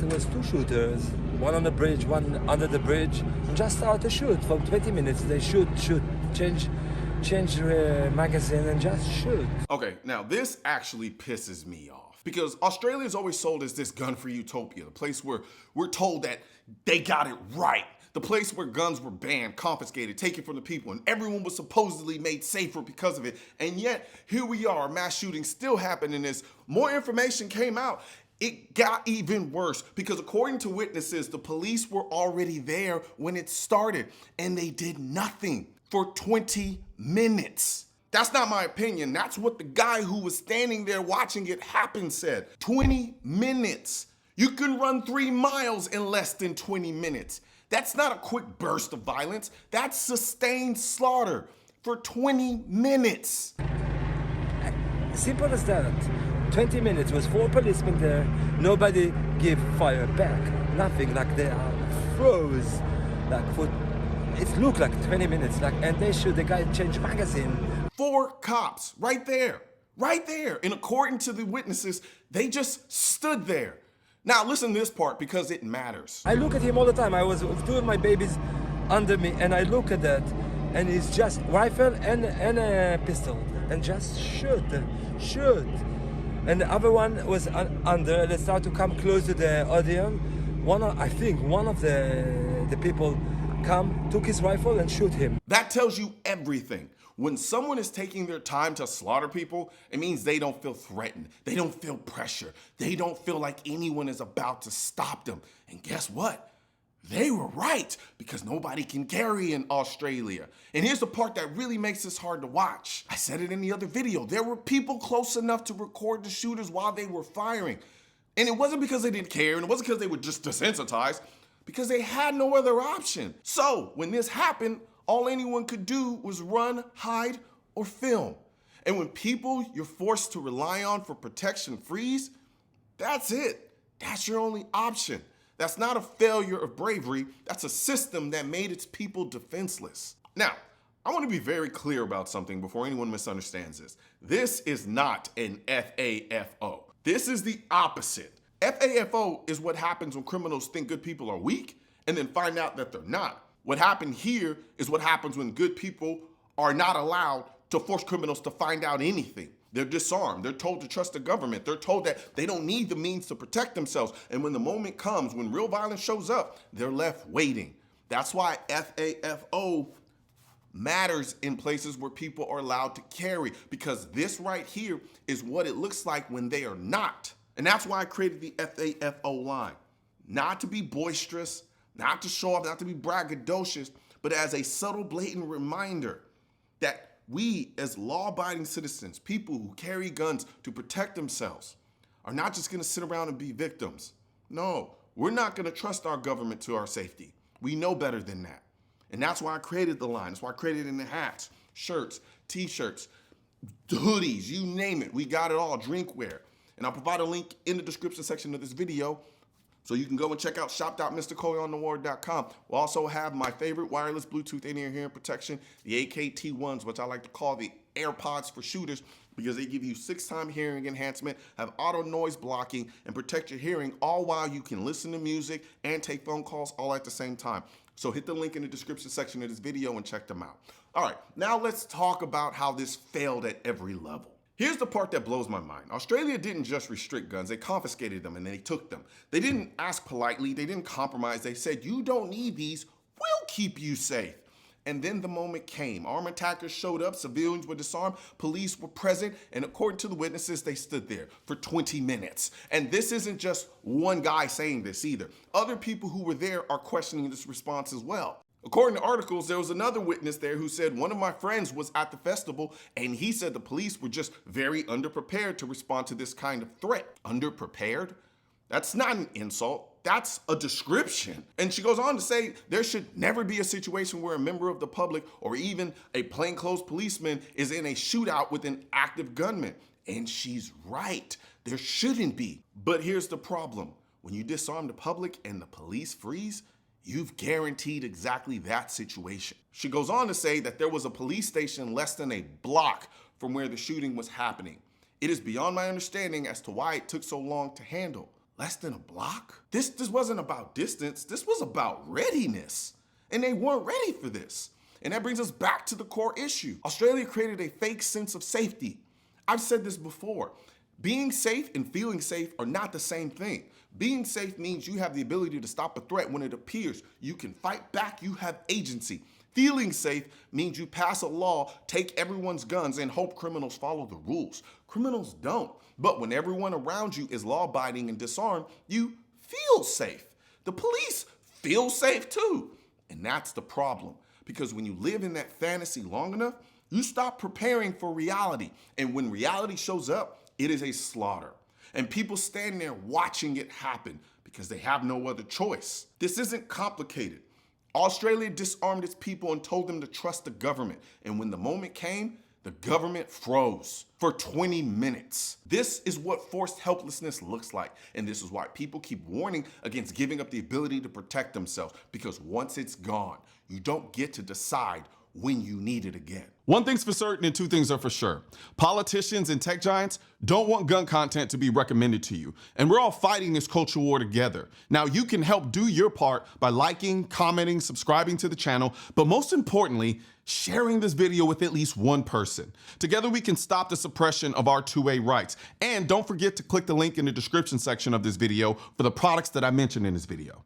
there was two shooters, one on the bridge, one under the bridge, and just start to shoot for 20 minutes. They shoot, change magazine and just shoot. Okay, now this actually pisses me off because Australia is always sold as this gun-free utopia, the place where we're told that they got it right. The place where guns were banned, confiscated, taken from the people, and everyone was supposedly made safer because of it. And yet, here we are, mass shootings still happening. As more information came out, it got even worse because according to witnesses, the police were already there when it started and they did nothing for 20 minutes. That's not my opinion. That's what the guy who was standing there watching it happen said. 20 minutes. You can run 3 miles in less than 20 minutes. That's not a quick burst of violence. That's sustained slaughter for 20 minutes. Simple as that. 20 minutes with 4 policemen there. Nobody give fire back. Nothing, like they are froze. Like for, it looked like 20 minutes. Like, and they shoot the guy change magazine. 4 cops right there. And according to the witnesses, they just stood there. Now listen to this part because it matters. I look at him all the time. I was doing my babies under me and I look at that and it's just rifle and a pistol and just shoot. And the other one was under. They start to come close to the audience. I think one of the people took his rifle and shoot him. That tells you everything. When someone is taking their time to slaughter people, it means they don't feel threatened. They don't feel pressure. They don't feel like anyone is about to stop them. And guess what? They were right, because nobody can carry in Australia. And here's the part that really makes this hard to watch. I said it in the other video. There were people close enough to record the shooters while they were firing. And it wasn't because they didn't care, and it wasn't because they were just desensitized, because they had no other option. So when this happened, all anyone could do was run, hide, or film. And when people you're forced to rely on for protection freeze, that's it. That's your only option. That's not a failure of bravery. That's a system that made its people defenseless. Now, I want to be very clear about something before anyone misunderstands this. This is not an FAFO. This is the opposite. FAFO is what happens when criminals think good people are weak and then find out that they're not. What happened here is what happens when good people are not allowed to force criminals to find out anything. They're disarmed. They're told to trust the government. They're told that they don't need the means to protect themselves. And when the moment comes, when real violence shows up, they're left waiting. That's why FAFO matters in places where people are allowed to carry, because this right here is what it looks like when they are not. And that's why I created the FAFO line. Not to be boisterous, not to show off, not to be braggadocious, but as a subtle, blatant reminder that we as law-abiding citizens, people who carry guns to protect themselves, are not just gonna sit around and be victims. No, we're not gonna trust our government to our safety. We know better than that. And that's why I created the line. That's why I created it in the hats, shirts, t-shirts, hoodies, you name it. We got it all, drinkware. And I'll provide a link in the description section of this video so you can go and check out shop.mrcolionnoir.com. We'll also have my favorite wireless Bluetooth in-ear hearing protection, the AKT1s, which I like to call the AirPods for shooters, because they give you 6-time hearing enhancement, have auto noise blocking, and protect your hearing, all while you can listen to music and take phone calls all at the same time. So hit the link in the description section of this video and check them out. All right, now let's talk about how this failed at every level. Here's the part that blows my mind. Australia didn't just restrict guns, they confiscated them and they took them. They didn't ask politely, they didn't compromise, they said, you don't need these, we'll keep you safe. And then the moment came. Armed attackers showed up, civilians were disarmed, police were present, and according to the witnesses, they stood there for 20 minutes. And this isn't just one guy saying this either. Other people who were there are questioning this response as well. According to articles, there was another witness there who said one of my friends was at the festival and he said the police were just very underprepared to respond to this kind of threat. Underprepared? That's not an insult. That's a description. And she goes on to say there should never be a situation where a member of the public or even a plainclothes policeman is in a shootout with an active gunman. And she's right. There shouldn't be. But here's the problem. When you disarm the public and the police freeze, you've guaranteed exactly that situation. She goes on to say that there was a police station less than a block from where the shooting was happening. It is beyond my understanding as to why it took so long to handle. less than a block? This wasn't about distance, this was about readiness. And they weren't ready for this. And that brings us back to the core issue. Australia created a fake sense of safety. I've said this before. Being safe and feeling safe are not the same thing. Being safe means you have the ability to stop a threat when it appears. You can fight back, you have agency. Feeling safe means you pass a law, take everyone's guns, and hope criminals follow the rules. Criminals don't. But when everyone around you is law-abiding and disarmed, you feel safe. The police feel safe too. And that's the problem. Because when you live in that fantasy long enough, you stop preparing for reality. And when reality shows up, it is a slaughter. And people stand there watching it happen because they have no other choice. This isn't complicated. Australia disarmed its people and told them to trust the government. And when the moment came, the government froze for 20 minutes. This is what forced helplessness looks like. And this is why people keep warning against giving up the ability to protect themselves. Because once it's gone, you don't get to decide when you need it again. One thing's for certain and two things are for sure. Politicians and tech giants don't want gun content to be recommended to you. And we're all fighting this culture war together. Now you can help do your part by liking, commenting, subscribing to the channel, but most importantly, sharing this video with at least one person. Together we can stop the suppression of our 2A rights. And don't forget to click the link in the description section of this video for the products that I mentioned in this video.